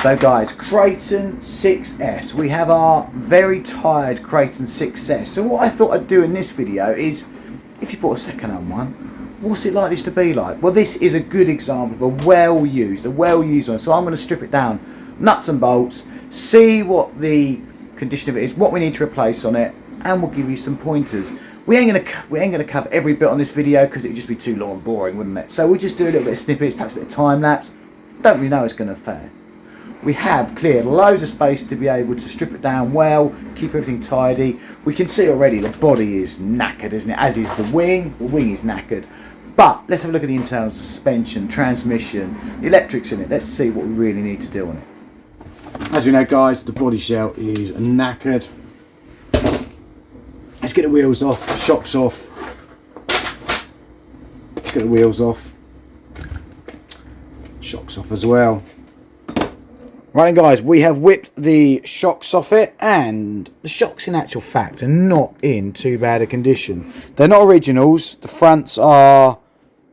So guys, Kraton 6S. We have our very tired Kraton 6S. So what I thought I'd do in this video is, if you bought a second-hand one, what's it like this to be like? Well, this is a good example of a well-used one. So I'm going to strip it down, nuts and bolts, see what the condition of it is, what we need to replace on it, and we'll give you some pointers. We ain't gonna cover every bit on this video because it'd just be too long and boring, wouldn't it? So we'll just do a little bit of snippets, perhaps a bit of time lapse. Don't really know it's going to fare. We have cleared loads of space to be able to strip it down well, keep everything tidy. We can see already the body is knackered, isn't it? As is the wing. The wing is knackered. But let's have a look at the internals, the suspension, transmission, the electrics in it. Let's see what we really need to do on it. As we know, guys, the body shell is knackered. Let's get the wheels off, the shocks off. Let's get the wheels off. Shocks off as well. Right then, guys, we have whipped the shocks off it, and the shocks in actual fact are not in too bad a condition. They're not originals. The fronts are,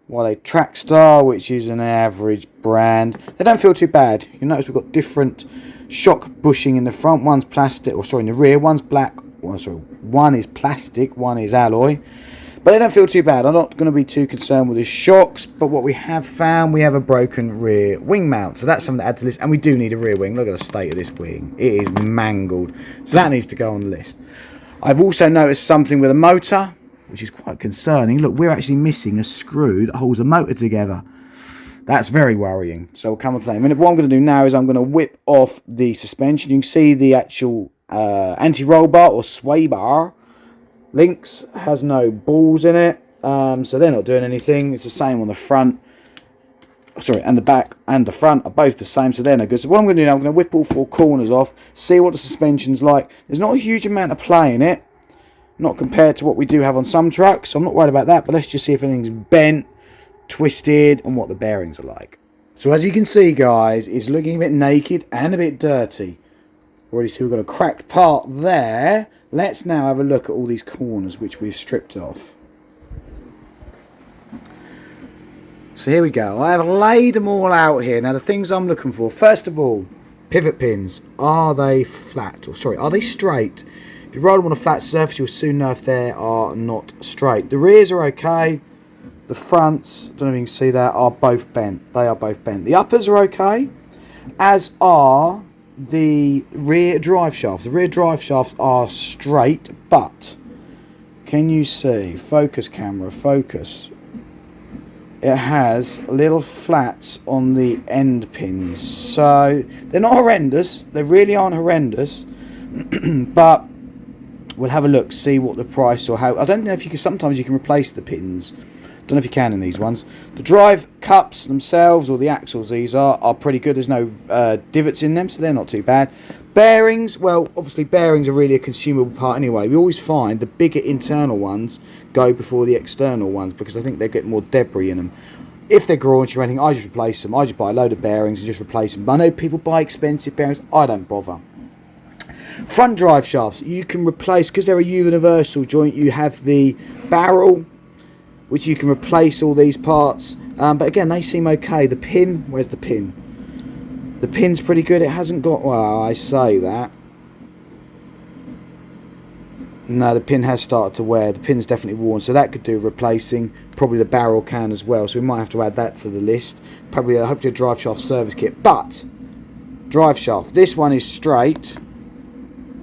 well, a Trackstar, which is an average brand. They don't feel too bad. You notice we've got different shock bushing in the front. One's plastic, or sorry, in the rear. One's black. Well, sorry, one is plastic, one is alloy. But they don't feel too bad. I'm not going to be too concerned with the shocks. But what we have found, we have a broken rear wing mount. So that's something to add to the list. And we do need a rear wing. Look at the state of this wing. It is mangled. So that needs to go on the list. I've also noticed something with a motor, which is quite concerning. Look, we're actually missing a screw that holds the motor together. That's very worrying. So we'll come on to that in a minute. What I'm going to do now is I'm going to whip off the suspension. You can see the actual anti-roll bar or sway bar links has no balls in it, so they're not doing anything. It's the same on the front, sorry, and the back and the front are both the same, so they're no good. So what I'm going to do now, I'm going to whip all four corners off, see what the suspension's like. There's not a huge amount of play in it, not compared to what we do have on some trucks, so I'm not worried about that. But let's just see if anything's bent, twisted, and what the bearings are like. So as you can see, guys, it's looking a bit naked and a bit dirty. Already see we've got a cracked part there. Let's now have a look at all these corners which we've stripped off. So here we go. I have laid them all out here. Now the things I'm looking for, first of all, pivot pins. Are they flat? Or sorry, are they straight? If you roll them on a flat surface, you'll soon know if they are not straight. The rears are okay. The fronts, don't know if you can see that, are both bent. They are both bent. The uppers are okay, as are the rear drive shafts. The rear drive shafts are straight, but can you see, focus camera, focus, it has little flats on the end pins. So they're not horrendous, they really aren't horrendous, but we'll have a look, see what the price, or how, I don't know if you can, sometimes you can replace the pins. Don't know if you can in these ones. The drive cups themselves, or the axles, these are pretty good. There's no divots in them, so they're not too bad. Bearings, well, obviously bearings are really a consumable part anyway. We always find the bigger internal ones go before the external ones because I think they get more debris in them. If they're graunchy or anything, I just replace them. I just buy a load of bearings and just replace them. But I know people buy expensive bearings. I don't bother. Front drive shafts, you can replace, because they're a universal joint, you have the barrel, which you can replace all these parts, but again, they seem okay. The pin, where's the pin? The pin's pretty good. It hasn't got, well, I say that. No, the pin has started to wear. The pin's definitely worn, so that could do replacing. Probably the barrel can as well, so we might have to add that to the list. Probably, hopefully a drive shaft service kit. But, drive shaft, this one is straight.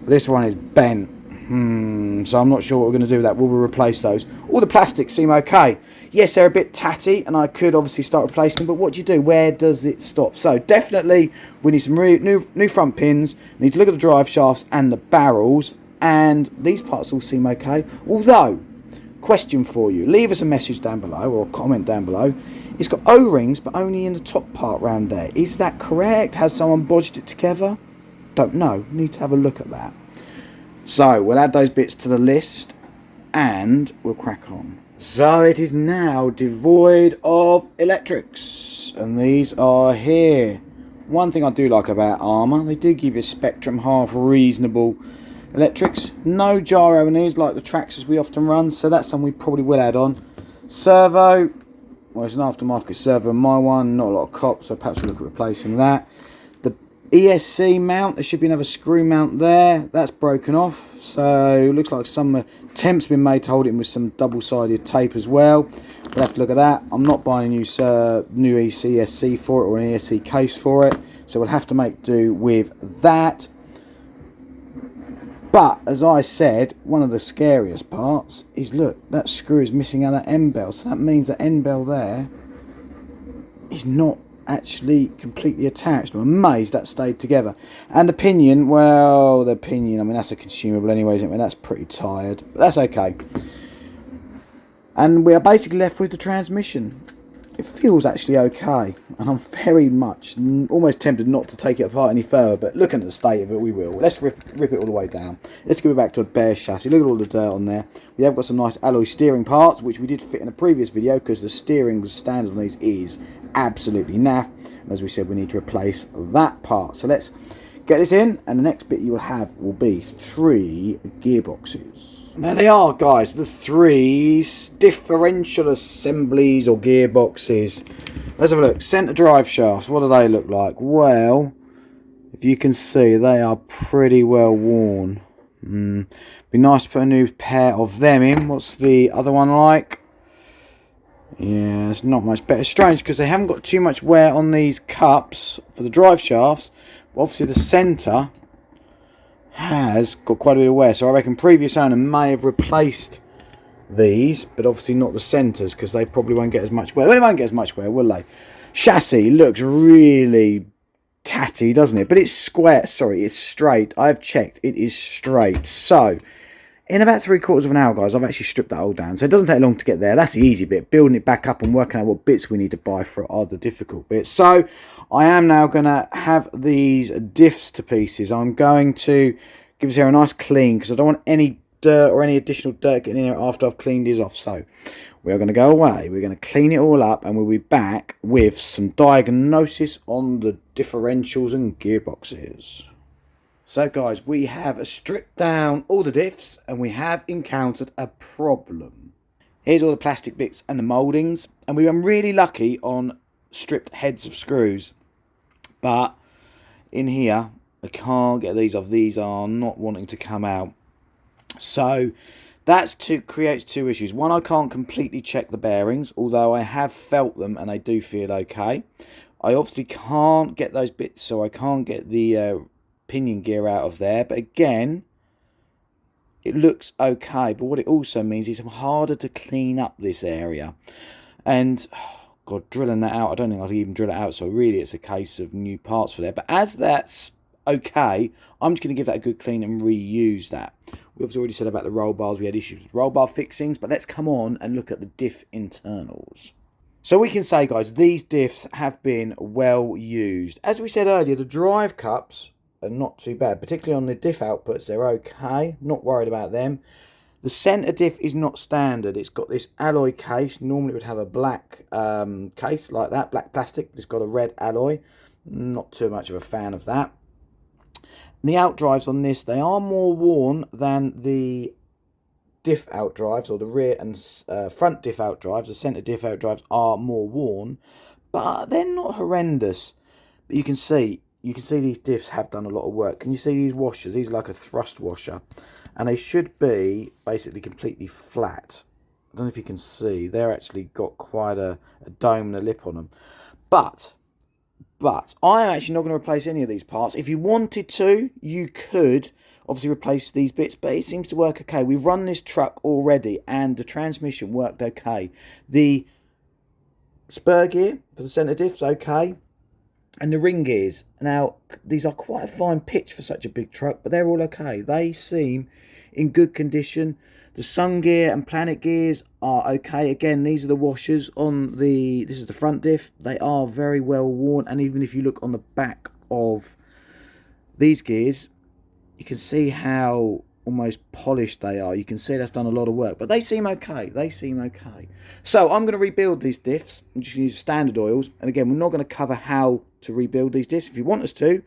This one is bent. So I'm not sure what we're going to do with that. Will we replace those? All the plastics seem okay. Yes, they're a bit tatty, and I could obviously start replacing them, but what do you do? Where does it stop? So definitely we need some new front pins. We need to look at the drive shafts and the barrels, and these parts all seem okay. Although, question for you, leave us a message down below or a comment down below. It's got O-rings, but only in the top part round there. Is that correct? Has someone bodged it together? Don't know. Need to have a look at that. So we'll add those bits to the list and we'll crack on. So it is now devoid of electrics, and these are here. One thing I do like about Arrma, they do give you spectrum half reasonable electrics. No gyro in these like the Traxxas we often run, so that's something we probably will add on. Servo, well, it's an aftermarket servo in my one, not a lot of cop, so perhaps we'll look at replacing that. ESC mount, there should be another screw mount there. That's broken off, so it looks like some attempts been made to hold it in with some double-sided tape as well. We'll have to look at that. I'm not buying a new ESC for it, or an ESC case for it, so we'll have to make do with that. But as I said, one of the scariest parts is, look, that screw is missing out that end bell, so that means that end bell there is not actually completely attached. I'm amazed that stayed together. And the pinion, well, the pinion, I mean, that's a consumable anyway, isn't it? I mean, that's pretty tired, but that's okay. And we are basically left with the transmission. It feels actually okay, and I'm very much almost tempted not to take it apart any further, but looking at the state of it, we will. Let's rip it all the way down. Let's go back to a bare chassis. Look at all the dirt on there. We have got some nice alloy steering parts, which we did fit in a previous video, because the steering standard on these is absolutely naff. And as we said, we need to replace that part. So let's get this in, and the next bit you will have will be 3 gearboxes. Now they are, guys, the 3 differential assemblies or gearboxes. Let's have a look. Centre drive shafts, what do they look like? Well, if you can see, they are pretty well worn. Be nice to put a new pair of them in. What's the other one like? Yeah, it's not much better. Strange, because they haven't got too much wear on these cups for the drive shafts. But obviously the centre has got quite a bit of wear, so I reckon previous owner may have replaced these, but obviously not the centres, because they probably won't get as much wear. Well, they won't get as much wear, will they? Chassis looks really tatty, doesn't it? But it's square. Sorry, it's straight. I've checked. It is straight. So in about 3/4 of an hour, guys, I've actually stripped that all down. So it doesn't take long to get there. That's the easy bit. Building it back up and working out what bits we need to buy for it are the difficult bits. So I am now going to have these diffs to pieces. I'm going to give this here a nice clean, because I don't want any dirt or any additional dirt getting in here after I've cleaned these off. So we're going to go away. We're going to clean it all up, and we'll be back with some diagnosis on the differentials and gearboxes. So guys, we have stripped down all the diffs, and we have encountered a problem. Here's all the plastic bits and the mouldings, and we were really lucky on stripped heads of screws. But in here, I can't get these off. These are not wanting to come out. So that creates 2 issues. One, I can't completely check the bearings, although I have felt them and they do feel okay. I obviously can't get those bits, so I can't get the pinion gear out of there. But again, it looks okay. But what it also means is it's harder to clean up this area. And God, drilling that out, I don't think I can even drill it out. So really, it's a case of new parts for there. But as that's okay, I'm just going to give that a good clean and reuse that. We've already said about the roll bars. We had issues with roll bar fixings. But let's come on and look at the diff internals. So we can say, guys, these diffs have been well used. As we said earlier, the drive cups are not too bad. Particularly on the diff outputs, they're okay. Not worried about them. The centre diff is not standard. It's got this alloy case. Normally it would have a black case like that, black plastic. But it's got a red alloy. Not too much of a fan of that. And the outdrives on this, they are more worn than the diff outdrives, or the rear and front diff outdrives. The centre diff outdrives are more worn, but they're not horrendous. But you can see these diffs have done a lot of work. Can you see these washers? These are like a thrust washer. And they should be basically completely flat. I don't know if you can see. They're actually got quite a dome and a lip on them. But I am actually not going to replace any of these parts. If you wanted to, you could obviously replace these bits. But it seems to work okay. We've run this truck already and the transmission worked okay. The spur gear for the centre diff's okay. And the ring gears. Now, these are quite a fine pitch for such a big truck, but they're all okay. They seem in good condition. The sun gear and planet gears are okay. Again, these are the washers on this is the front diff. They are very well worn, and even if you look on the back of these gears, you can see how almost polished they are. You can see that's done a lot of work, but they seem okay. They seem okay. So I'm going to rebuild these diffs. I'm just going to use standard oils, and again, we're not going to cover how to rebuild these diffs. If you want us to,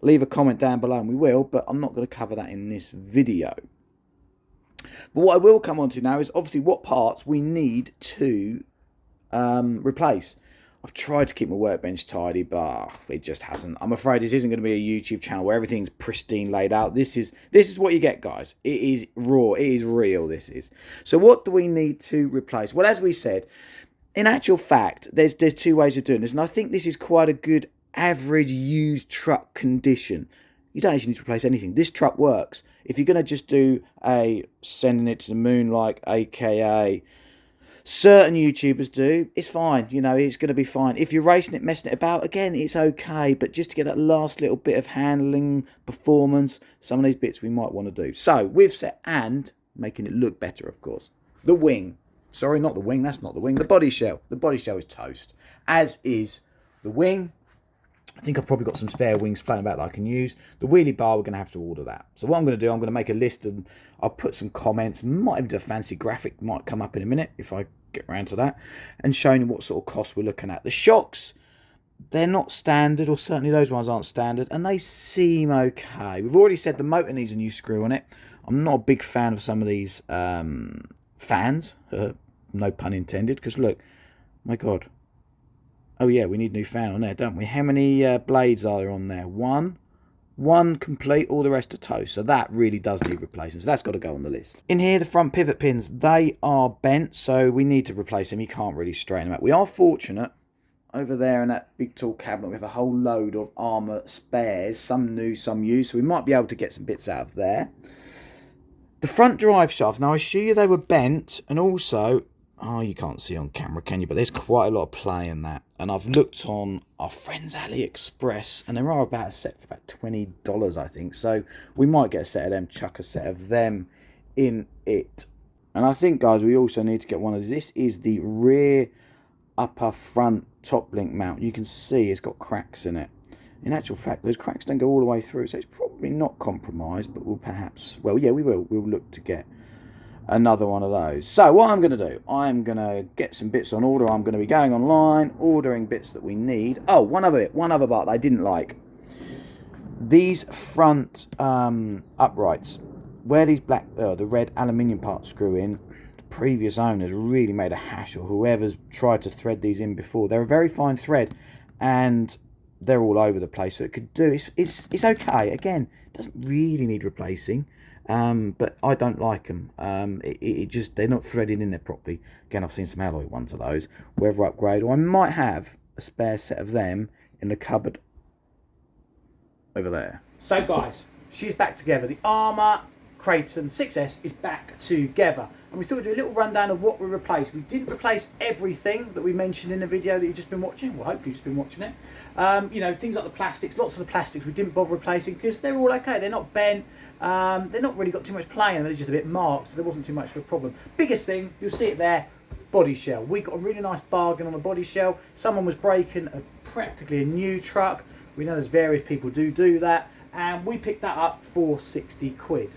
leave a comment down below and we will, but I'm not going to cover that in this video. But what I will come on to now is obviously what parts we need to replace. I've tried to keep my workbench tidy, but it just hasn't. I'm afraid this isn't going to be a YouTube channel where everything's pristine laid out. This is what you get, guys. It is raw. It is real, this is. So what do we need to replace? Well, as we said, in actual fact, there's two ways of doing this. And I think this is quite a good average used truck condition. You don't actually need to replace anything. This truck works. If you're going to just do a sending it to the moon, like AKA certain YouTubers do, it's fine. You know, it's going to be fine. If you're racing it, messing it about, again, it's okay. But just to get that last little bit of handling, performance, some of these bits we might want to do. So we've set, and making it look better, of course, the wing. Sorry, not the wing. That's not the wing. The body shell. The body shell is toast, as is the wing. I think I've probably got some spare wings floating about that I can use. The wheelie bar, we're going to have to order that. So what I'm going to do, I'm going to make a list and I'll put some comments. Might even do a fancy graphic, might come up in a minute if I get around to that. And showing you what sort of cost we're looking at. The shocks, they're not standard, or certainly those ones aren't standard. And they seem okay. We've already said the motor needs a new screw on it. I'm not a big fan of some of these fans. No pun intended, because look, my God. Oh yeah, we need a new fan on there, don't we? How many blades are there on there? One complete, all the rest are toast. So that really does need replacing. So that's got to go on the list. In here, the front pivot pins, they are bent, so we need to replace them. You can't really straighten them out. We are fortunate. Over there in that big tall cabinet, we have a whole load of Arrma spares, some new, some used. So we might be able to get some bits out of there. The front drive shaft, now I assure you they were bent, and also, oh, you can't see on camera, can you? But there's quite a lot of play in that. And I've looked on our friends AliExpress, and there are about a set for about $20, I think. So we might get a set of them, chuck a set of them in it. And I think, guys, we also need to get one of these. This is the rear upper front top link mount. You can see it's got cracks in it. In actual fact, those cracks don't go all the way through, so it's probably not compromised, but we'll perhaps, well, yeah, we will. We'll look to get another one of those. So what I'm going to do, I'm going to get some bits on order. I'm going to be going online, ordering bits that we need. Oh, one other part that I didn't like. These front uprights, where these the red aluminium parts screw in, the previous owners really made a hash, or whoever's tried to thread these in before. They're a very fine thread, and they're all over the place. So it could do, it's okay. Again, it doesn't really need replacing. But I don't like them. It just, they're not threaded in there properly. Again, I've seen some alloy ones of those. Whether upgrade, or I might have a spare set of them in the cupboard over there. So guys, she's back together. The Arrma Kraton 6S is back together. And we thought we'd do a little rundown of what we replaced. We didn't replace everything that we mentioned in the video that you've just been watching. Well, hopefully you've just been watching it. You know, things like the plastics, lots of the plastics we didn't bother replacing because they're all okay. They're not bent. They're not really got too much play in them. They're just a bit marked, so there wasn't too much of a problem. Biggest thing, you'll see it there, body shell. We got a really nice bargain on a body shell. Someone was breaking practically a new truck. We know there's various people do that, and we picked that up for 60 quid.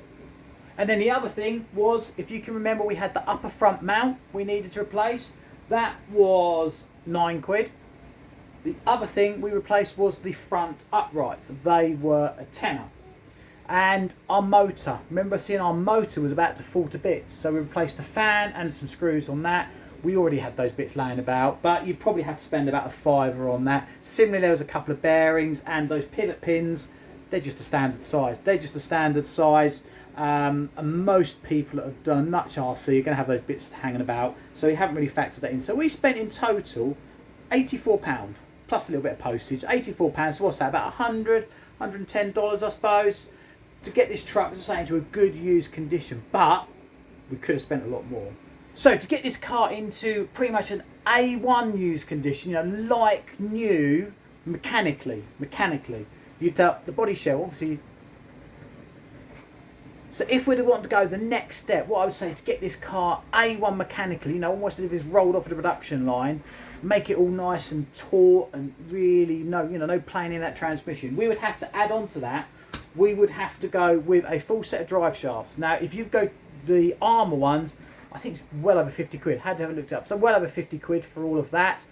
And then the other thing was, if you can remember, we had the upper front mount we needed to replace. That was 9 quid. The other thing we replaced was the front uprights. They were a tenner. And our motor, remember seeing our motor was about to fall to bits, so we replaced the fan and some screws on that. We already had those bits laying about, but you'd probably have to spend about a £5 on that. Similarly, there was a couple of bearings, and those pivot pins, they're just a standard size. They're just a standard size, and most people that have done much RC are going to have those bits hanging about, so we haven't really factored that in. So we spent in total £84, plus a little bit of postage. £84, so what's that, about $100, $110 I suppose, to get this truck, as I say, into a good used condition. But we could have spent a lot more. So to get this car into pretty much an A1 used condition, you know, like new, mechanically, you'd the body shell, obviously. So if we'd want to go the next step, what I would say to get this car A1 mechanically, you know, almost as if it's rolled off the production line, make it all nice and taut and really no playing in that transmission, we would have to add on to that. We would have to go with a full set of drive shafts. Now, if you go the Arrma ones, I think it's well over 50 quid. Had to have it looked up. So well over 50 quid for all of that.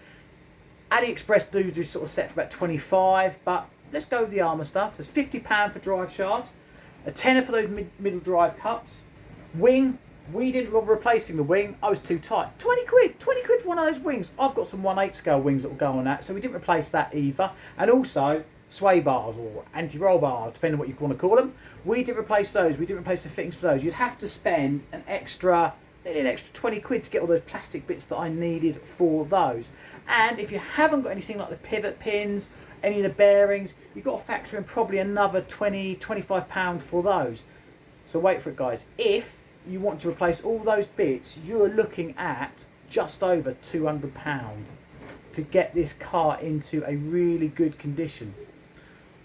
AliExpress do sort of set for about 25, but let's go with the Arrma stuff. There's £50 for drive shafts, a tenner for those middle drive cups, wing, We didn't bother replacing the wing. I was too tight. 20 quid for one of those wings. I've got some 1/8 scale wings that will go on that, so we didn't replace that either. And also sway bars or anti-roll bars, depending on what you want to call them. We didn't replace those. We didn't replace the fittings for those. You'd have to spend an extra 20 quid to get all those plastic bits that I needed for those. And if you haven't got anything like the pivot pins, any of the bearings, you've got to factor in probably another £20–25 for those. So wait for it, guys. If you want to replace all those bits, you're looking at just over £200 to get this car into a really good condition.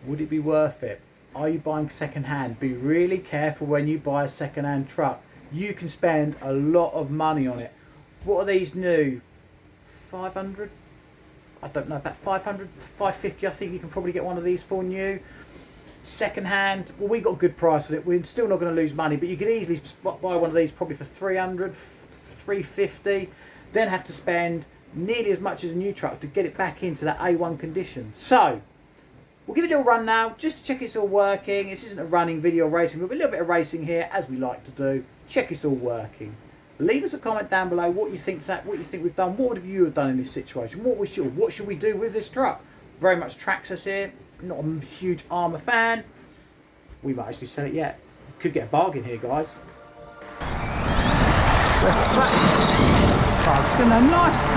Would it be worth it? Are you buying second hand? Be really careful when you buy a second hand truck. You can spend a lot of money on it. What are these new? 500? I don't know, about 500, 550. I think you can probably get one of these for new. Second hand, well, we got a good price on it. We're still not going to lose money, but you could easily buy one of these probably for 300, 350. Then have to spend nearly as much as a new truck to get it back into that A1 condition. So we'll give it a little run now, just to check it's all working. This isn't a running video racing, but a little bit of racing here, as we like to do. Check it's all working. Leave us a comment down below what you think we've done. What would you have done in this situation? What should we do with this truck? Very much Traxxas here. Not a huge Arrma fan. We might actually sell it yet. Could get a bargain here, guys. Doing a nice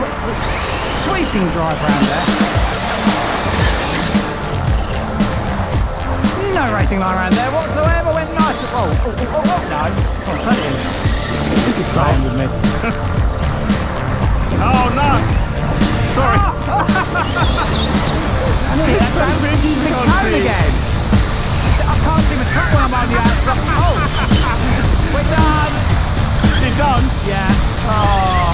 sweeping drive around there. No racing line around there whatsoever. Went nice. Oh no! Can't say it. I think he's playing with me. Oh no! Sorry. The cone again. I can't see my truck when I'm on the outside. Oh! We're done! You're done? Yeah. Oh.